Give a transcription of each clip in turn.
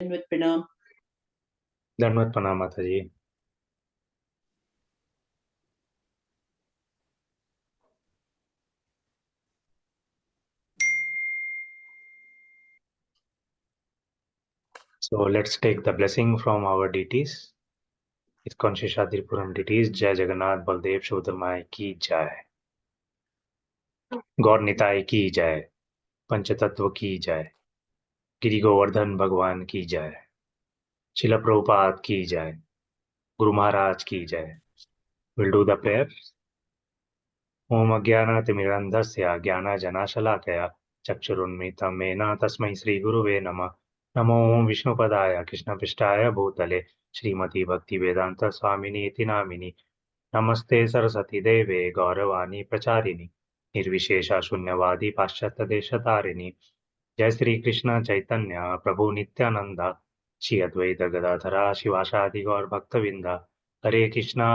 with Pranam. Dandavat Pranam Mataji. So let's take the blessing from our deities. ISKCON Sheshadripuram deities. Jai Jagannath Baldev Shodhamai ki jai. गौर निताय की जय, पंचतत्व की जय, गिरि गोवर्धन भगवान की जय, शिला प्रभुपाद की जय, गुरु महाराज की जय. We'll do the prayer. ओम अज्ञानातिमिरन्धस्य ज्ञानाजनाशलाकया चक्षुरुन्मिलितं येन तस्मै श्रीगुरुवे नमः. नमो ओम विष्णुपदाय कृष्णपृष्ठाय भूतले श्रीमती भक्तिवेदांत स्वामिनी इति नामिनि. नमस्ते सरस्वती देवे गौरवाणी प्रचारिणि निर्विशेषा शून्यवादी पाश्चात्यदेशतारिणि. जय श्री कृष्ण चैतन्य प्रभु नित्यानंद श्री अद्वैत गदाधरा शिवासादि गौर भक्तविंद. हरे कृष्णा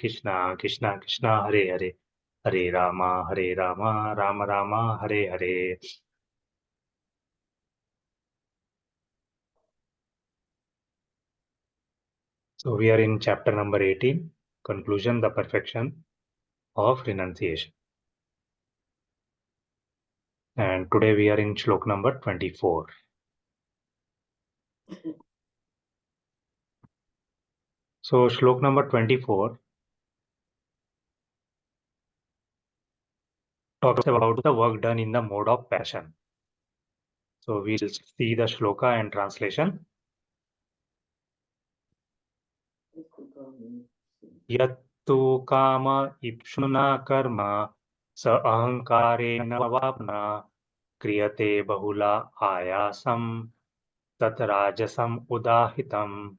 कृष्णा कृष्णा हरे हरे, हरे Rama Ram Rama Hare Hare. So we are in chapter number 18, conclusion, the perfection of renunciation. And today we are in shlok number 24. So shlok number 24 talks about the work done in the mode of passion. So we'll see the shloka and translation. Yattu kama ipshuna karma sa ahankareణ vapna kriyate bahula ayasam tat rajasam udahitam.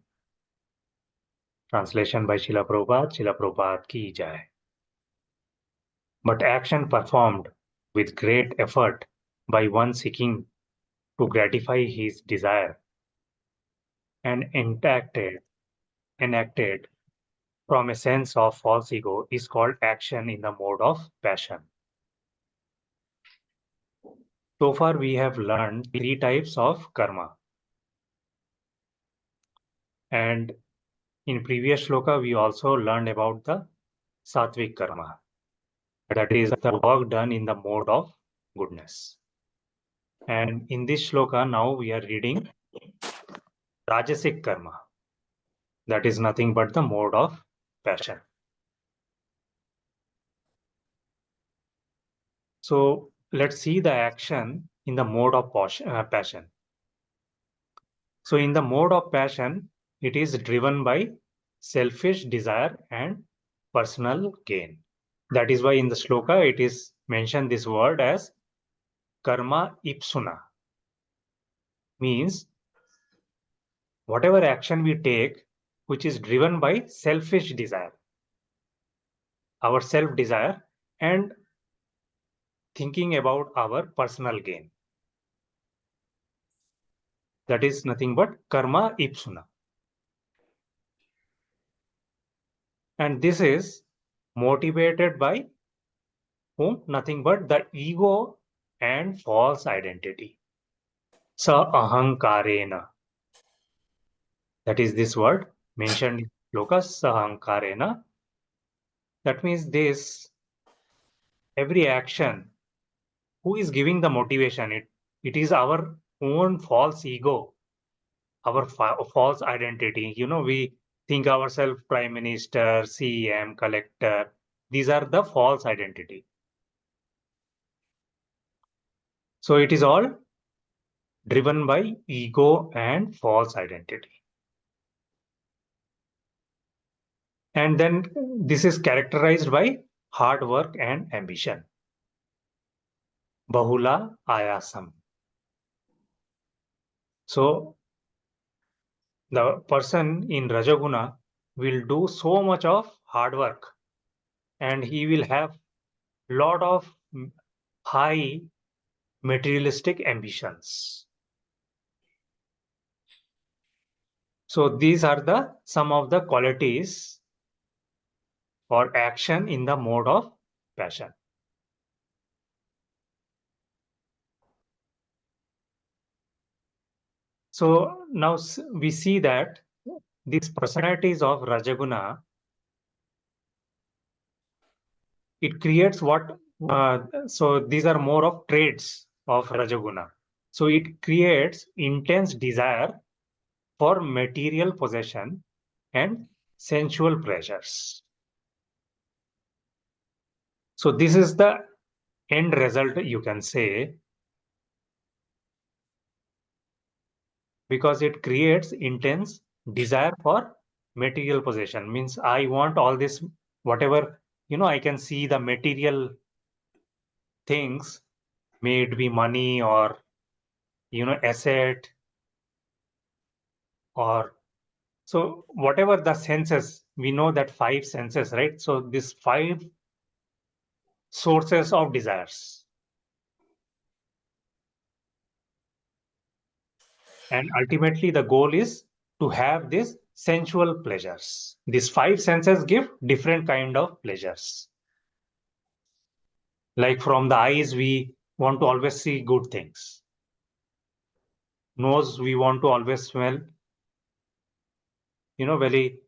Translation by Srila Prabhupada. Srila Prabhupada ki jai. But action performed with great effort by one seeking to gratify his desire and enacted from a sense of false ego is called action in the mode of passion. So far we have learned three types of karma. And in previous shloka we also learned about the sattvic karma. That is the work done in the mode of goodness. And in this shloka now we are reading rajasic karma. That is nothing but the mode of passion. So let's see the action in the mode of passion. So in the mode of passion, it is driven by selfish desire and personal gain. That is why in the shloka it is mentioned this word as karma ipsuna. Means whatever action we take which is driven by selfish desire, our self-desire, and thinking about our personal gain. That is nothing but karma ipsuna. And this is motivated by whom? Nothing but the ego and false identity. Sa ahankarena. That is this word mentioned in shloka sa ahankarena. That means this, every action, who is giving the motivation? It is our own false ego, our false identity. You know, we think ourselves prime minister, CM, collector. These are the false identity. So it is all driven by ego and false identity. And then this is characterized by hard work and ambition. Bahula ayasam. So the person in Rajaguna will do so much of hard work and he will have lot of high materialistic ambitions. So these are the some of the qualities or action in the mode of passion. So now we see that these personalities of Rajaguna, it creates what, so these are more of traits of Rajaguna. So it creates intense desire for material possession and sensual pleasures. So this is the end result, you can say, because it creates intense desire for material possession. Means I want all this, whatever, I can see the material things, may it be money or, asset, or so whatever the senses, we know that five senses, right? So these five sources of desires. And ultimately, the goal is to have these sensual pleasures. These five senses give different kind of pleasures. Like from the eyes, we want to always see good things. Nose, we want to always smell, very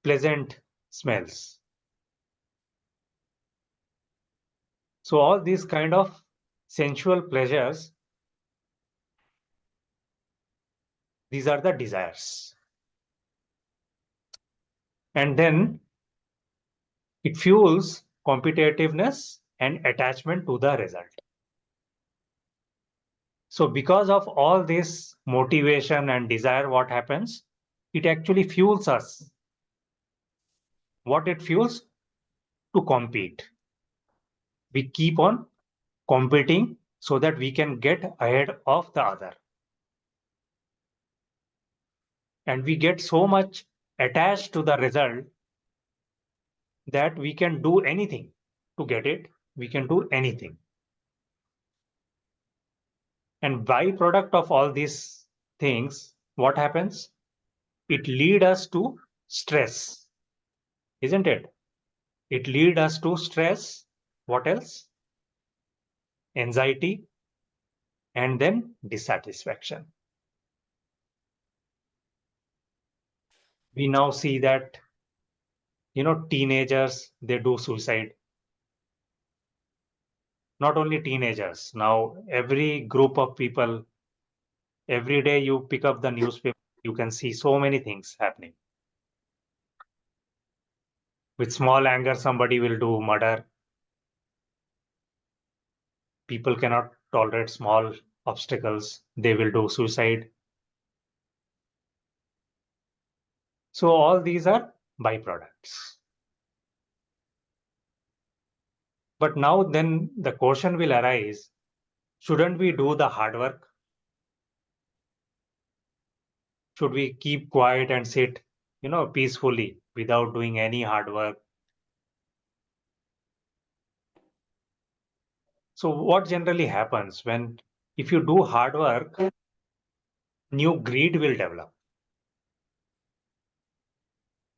pleasant smells. So all these kind of sensual pleasures, these are the desires. And then it fuels competitiveness and attachment to the result. So because of all this motivation and desire, what happens? It actually fuels us. What it fuels? To compete. We keep on competing so that we can get ahead of the other. And we get so much attached to the result that we can do anything to get it. We can do anything. And byproduct of all these things, what happens? It leads us to stress, isn't it? It leads us to stress. What else? Anxiety, and then dissatisfaction. We now see that, teenagers, they do suicide. Not only teenagers, now every group of people, every day you pick up the newspaper, you can see so many things happening. With small anger, somebody will do murder. People cannot tolerate small obstacles, they will do suicide. So all these are byproducts. But now then the question will arise, shouldn't we do the hard work? Should we keep quiet and sit, peacefully without doing any hard work? So what generally happens when, if you do hard work, new greed will develop.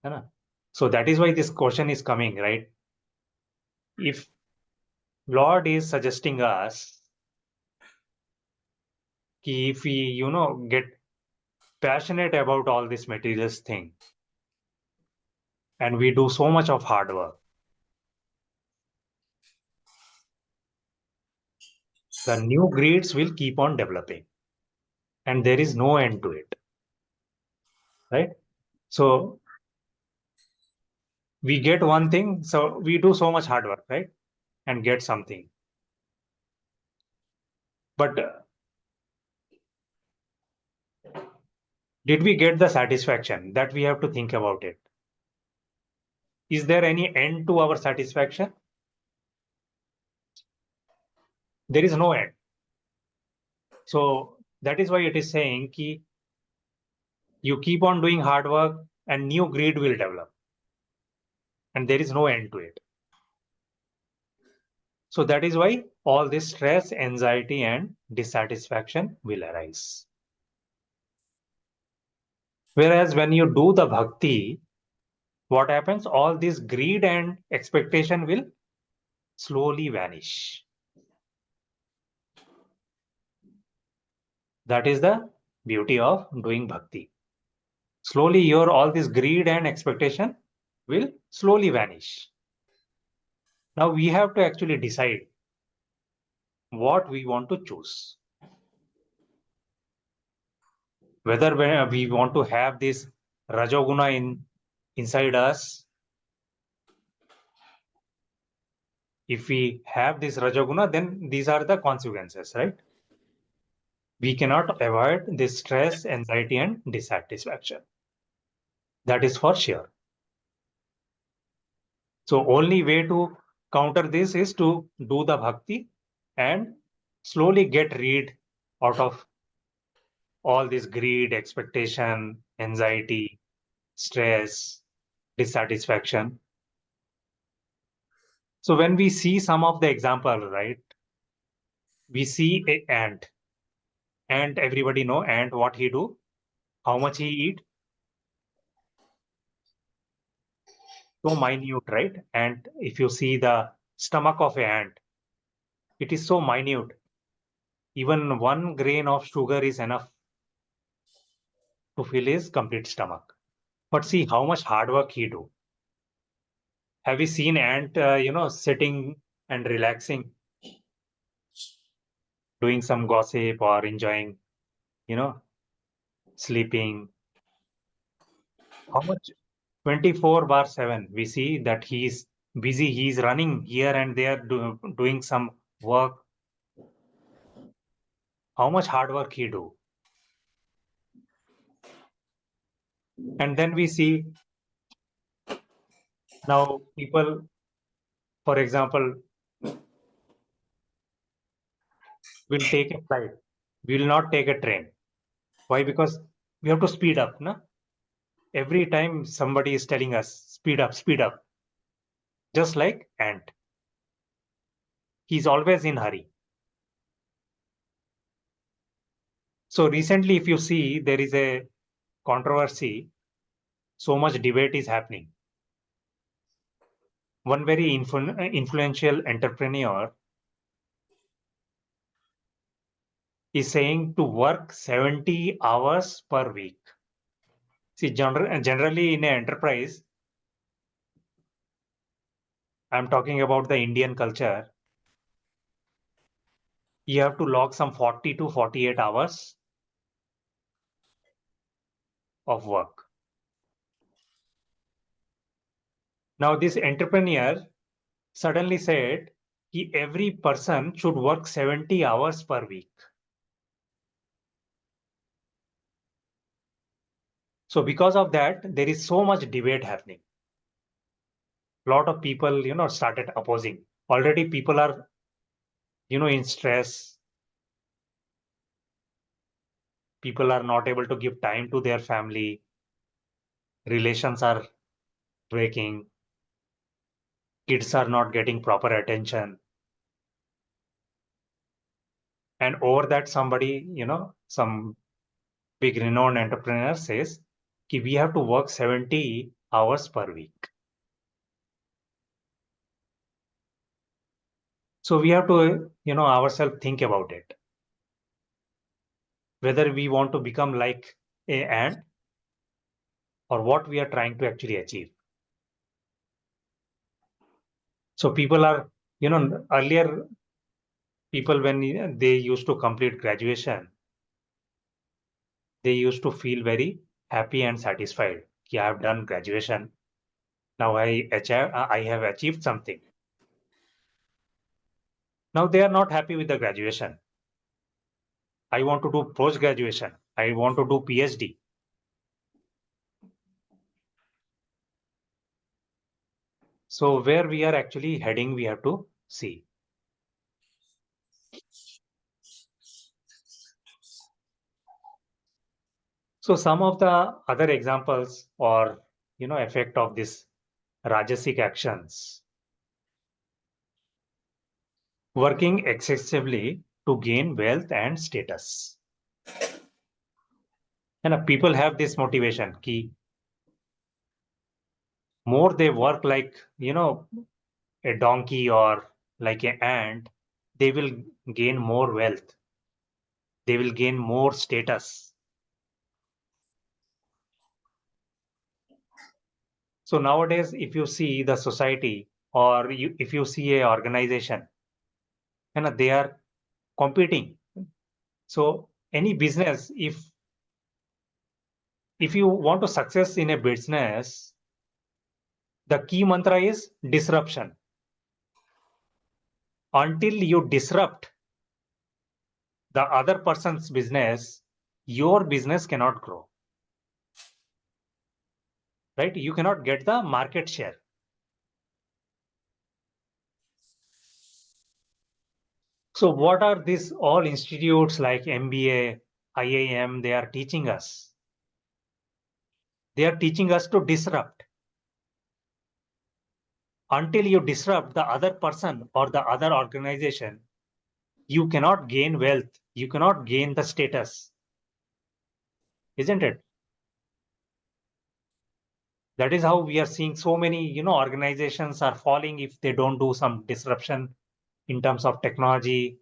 है ना? So that is why this question is coming, right? If Lord is suggesting us कि if we, get passionate about all this materialist thing, and we do so much of hard work, the new greeds will keep on developing, and there is no end to it, right? So we get one thing, so we do so much hard work, right? And get something. But did we get the satisfaction? That we have to think about it. Is there any end to our satisfaction? There is no end. So that is why it is saying ki you keep on doing hard work and new greed will develop, and there is no end to it. So that is why all this stress, anxiety, and dissatisfaction will arise. Whereas when you do the bhakti, what happens? All this greed and expectation will slowly vanish. That is the beauty of doing bhakti. Slowly, your all this greed and expectation will slowly vanish. Now we have to actually decide what we want to choose. Whether we want to have this rajoguna inside us. If we have this rajoguna, then these are the consequences, right? We cannot avoid this stress, anxiety, and dissatisfaction. That is for sure. So only way to counter this is to do the bhakti and slowly get rid out of all this greed, expectation, anxiety, stress, dissatisfaction. So when we see some of the example, right, we see a ant. Ant, everybody know ant what he do, how much he eat. So minute, right? And if you see the stomach of an ant, it is so minute. Even 1 grain of sugar is enough to fill his complete stomach. But see how much hard work he do. Have you seen ant, sitting and relaxing, doing some gossip or enjoying, you know, sleeping? How much? 24/7. We see that he's busy. He's running here and there, doing some work. How much hard work he do. And then we see now people, for example, will take a flight. We will not take a train. Why? Because we have to speed up. No? Every time somebody is telling us, speed up, speed up. Just like ant. He's always in hurry. So recently, if you see, there is a controversy. So much debate is happening. One very influential entrepreneur is saying to work 70 hours per week. See, generally in an enterprise, I'm talking about the Indian culture, you have to log some 40 to 48 hours of work. Now, this entrepreneur suddenly said every person should work 70 hours per week. So because of that, there is so much debate happening. A lot of people, started opposing. Already people are, in stress. People are not able to give time to their family. Relations are breaking. Kids are not getting proper attention. And over that, somebody, some big renowned entrepreneur says, we have to work 70 hours per week. So we have to, ourselves think about it. Whether we want to become like a ant or what we are trying to actually achieve. So people are, earlier people when they used to complete graduation, they used to feel very happy and satisfied. I have done graduation. Now I have achieved something. Now they are not happy with the graduation. I want to do post graduation. I want to do PhD. So where we are actually heading, we have to see. So some of the other examples or effect of this rajasic actions, working excessively to gain wealth and status. And people have this motivation key more they work like a donkey or like an ant, they will gain more wealth. They will gain more status. So nowadays, if you see the society or if you see a organization, and they are competing. So any business, if you want to success in a business, the key mantra is disruption. Until you disrupt the other person's business, your business cannot grow. Right? You cannot get the market share. So what are these all institutes like MBA, IIM, they are teaching us? They are teaching us to disrupt. Until you disrupt the other person or the other organization, you cannot gain wealth. You cannot gain the status. Isn't it? That is how we are seeing so many, organizations are falling if they don't do some disruption in terms of technology.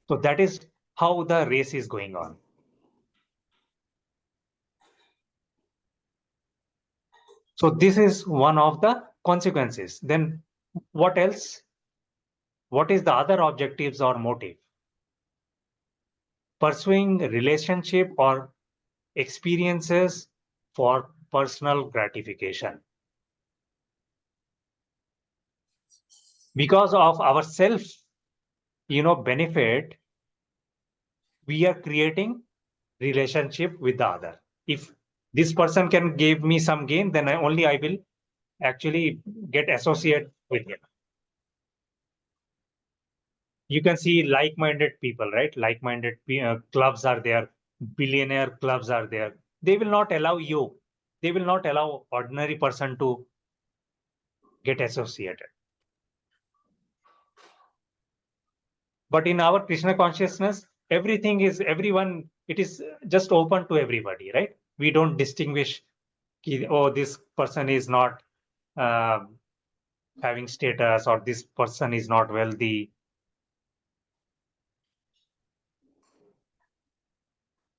So that is how the race is going on. So this is one of the consequences. Then what else? What is the other objectives or motive? Pursuing relationship or experiences for personal gratification. Because of our self, benefit, we are creating relationship with the other. If this person can give me some gain, then I will actually get associated with him. You can see like-minded people, right? Like-minded clubs are there, billionaire clubs are there. They will not allow you, they will not allow ordinary person to get associated. But in our Krishna consciousness, everyone, it is just open to everybody, right? We don't distinguish, oh, this person is not having status or this person is not wealthy.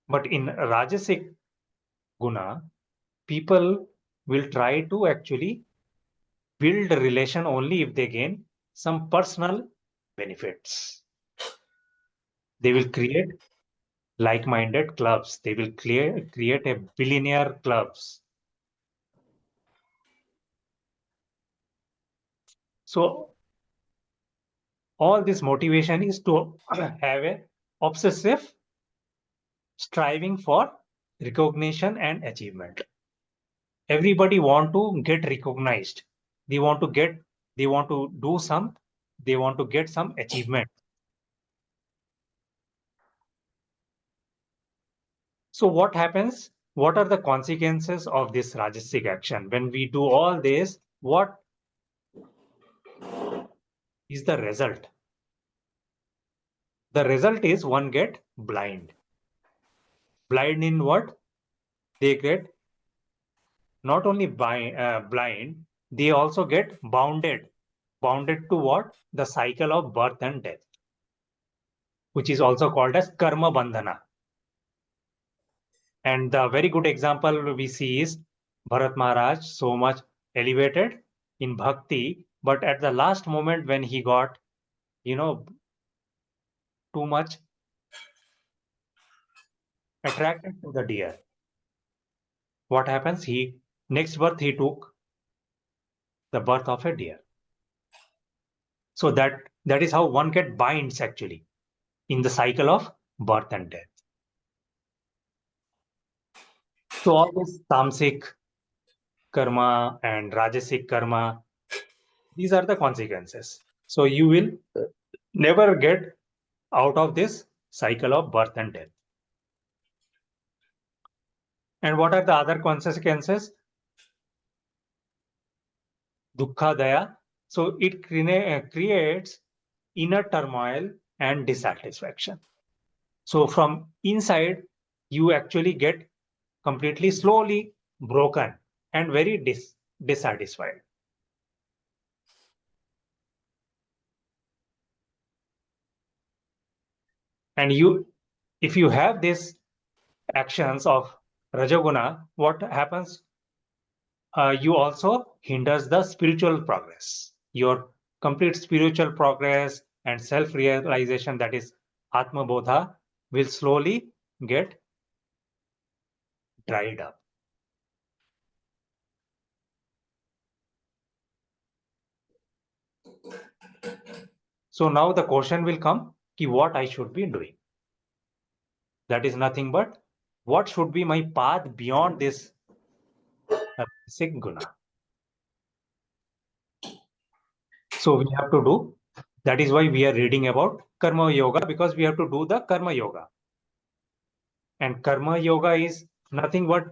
But in Rajasic Guna, people will try to actually build a relation only if they gain some personal benefits. They will create like-minded clubs. They will create a billionaire clubs. So all this motivation is to have a obsessive striving for recognition and achievement. Everybody want to get recognized. They want to get, they want to do some, they want to get some achievement. So what happens? What are the consequences of this Rajasic action? When we do all this, what is the result? The result is one get blind. Blind in what? They get not only blind, they also get bounded. Bounded to what? The cycle of birth and death, which is also called as karma bandhana. And the very good example we see is Bharat Maharaj, so much elevated in bhakti, but at the last moment when he got, too much attracted to the deer, what happens? Next birth he took the birth of a deer. So that is how one get binds actually in the cycle of birth and death. So all this tamasic karma and rajasic karma, these are the consequences. So you will never get out of this cycle of birth and death. And what are the other consequences? Dukkha daya. So it creates inner turmoil and dissatisfaction. So from inside, you actually get completely slowly broken and very dissatisfied. And if you have these actions of Rajaguna, what happens? you also hinders the spiritual progress. Your complete spiritual progress and self-realization, that is Atma Bodha, will slowly get dried up. So now the question will come, ki what I should be doing. That is nothing but what should be my path beyond this basic guna. So we have to do, that is why we are reading about Karma Yoga, because we have to do the Karma Yoga. And Karma Yoga is nothing but,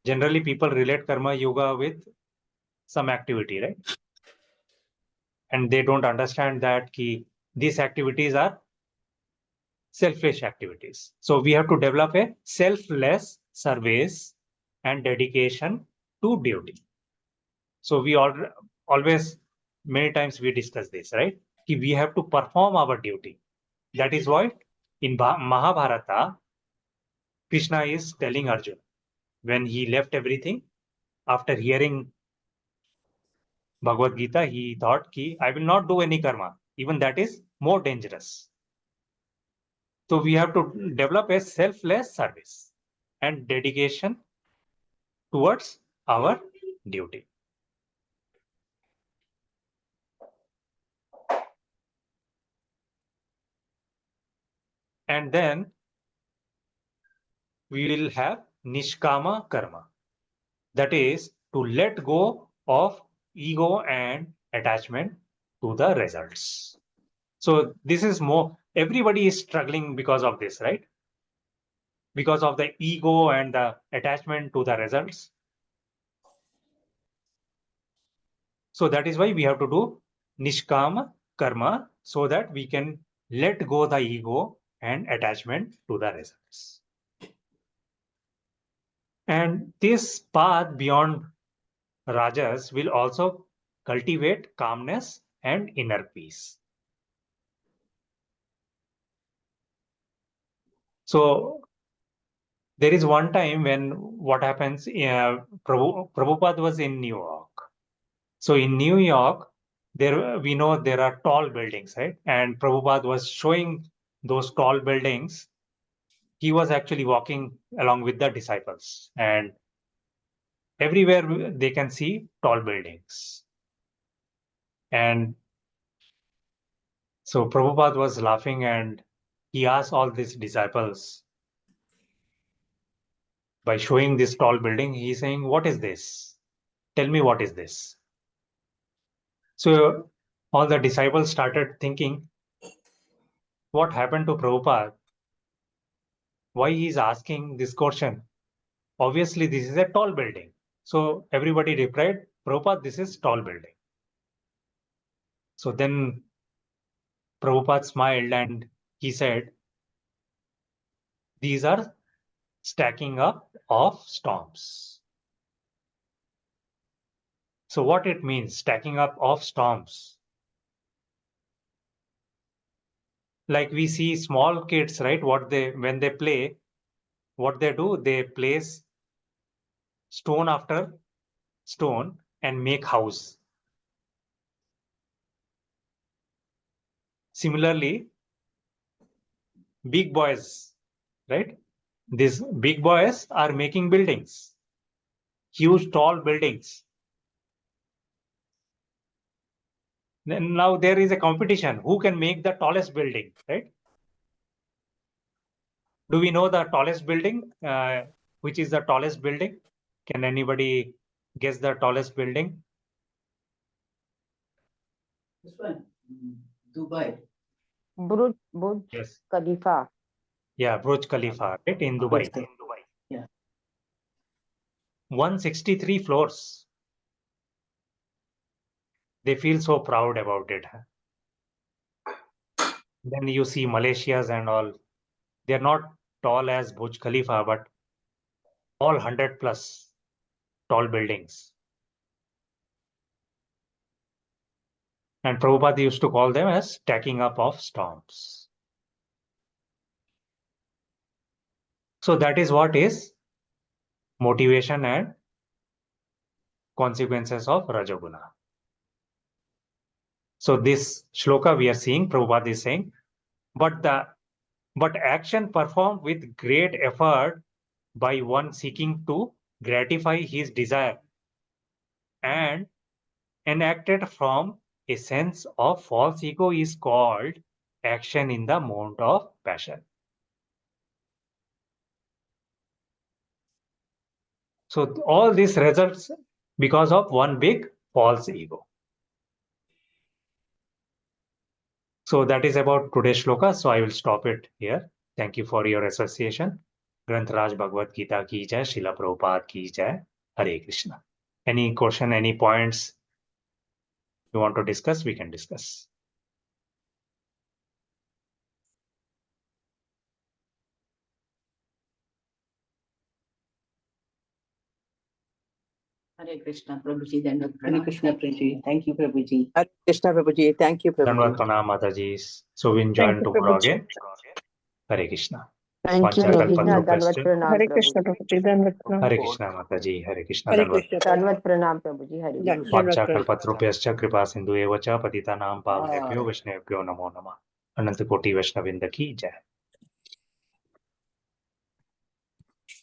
generally people relate Karma Yoga with some activity, right? And they don't understand that these activities are selfish activities. So we have to develop a selfless service and dedication to duty. So we always, many times we discuss this, right? We have to perform our duty. That is why in Mahabharata, Krishna is telling Arjuna, when he left everything, after hearing Bhagavad Gita, he thought, I will not do any karma. Even that is more dangerous. So we have to develop a selfless service and dedication towards our duty. And then we will have Nishkama Karma. That is to let go of ego and attachment to the results. So this is more, everybody is struggling because of this, right? Because of the ego and the attachment to the results. So that is why we have to do Nishkama Karma, so that we can let go the ego and attachment to the results. And this path beyond Rajas will also cultivate calmness and inner peace. So there is one time when what happens, Prabhupada was in New York. So in New York, we know there are tall buildings, right? And Prabhupada was showing those tall buildings. He was actually walking along with the disciples, and everywhere they can see tall buildings. And so Prabhupada was laughing, and he asked all these disciples, by showing this tall building, he's saying, what is this? Tell me, what is this? So all the disciples started thinking, what happened to Prabhupada? Why he's asking this question? Obviously, this is a tall building. So everybody replied, Prabhupada, this is tall building. So then Prabhupada smiled and he said, these are stacking up of storms. So what it means, stacking up of storms? Like we see small kids, right? When they play, what they do, they place stone after stone and make house. Similarly, big boys, right? These big boys are making buildings, huge tall buildings. Then now there is a competition. Who can make the tallest building, right? Do we know the tallest building? Which is the tallest building? Can anybody guess the tallest building? This one, Dubai. Burj Yes. Khalifa. Yeah, Burj Khalifa, right, in Dubai. Yes, sir. Yeah. 163 floors. They feel so proud about it. Then you see Malaysia's and all. They're not tall as Burj Khalifa, but all 100 plus tall buildings. And Prabhupada used to call them as stacking up of storms. So that is what is motivation and consequences of Rajoguna. So this shloka we are seeing, Prabhupada is saying, but action performed with great effort by one seeking to gratify his desire and enacted from a sense of false ego is called action in the mode of passion. So all this results because of one big false ego. So that is about today's shloka. So I will stop it here. Thank you for your association. Granth Bhagavad Gita ki jai, Srila Prabhupada ki jai. Hare Krishna. Any question, any points you want to discuss, we can discuss. Hare Krishna, Prabhuji. Hare Krishna, Prabhuji. Thank you, Prabhuji. Hare Krishna, Prabhuji. Thank you, Dhanavad Prabhuji. Pranam Mataji. So we join tomorrow again. Hare Krishna. Thank you, Pancha Hare Kalpatru Krishna. Prascha. Dandavat pranam, Hare Prabhuji. Krishna, Prabhuji. Dandavat pranam. Hare Krishna Mataji. Hare Krishna. Hare Dhanavad. Krishna. Dandavat pranam, Prabhuji. Hare Krishna. Pancha Kalpatru Kripa Sindhu Evacha Patitanam Pavnebhyo Vaishnavebhyo Namo Namah. Ananta Koti Vaishnavrinda ki jai.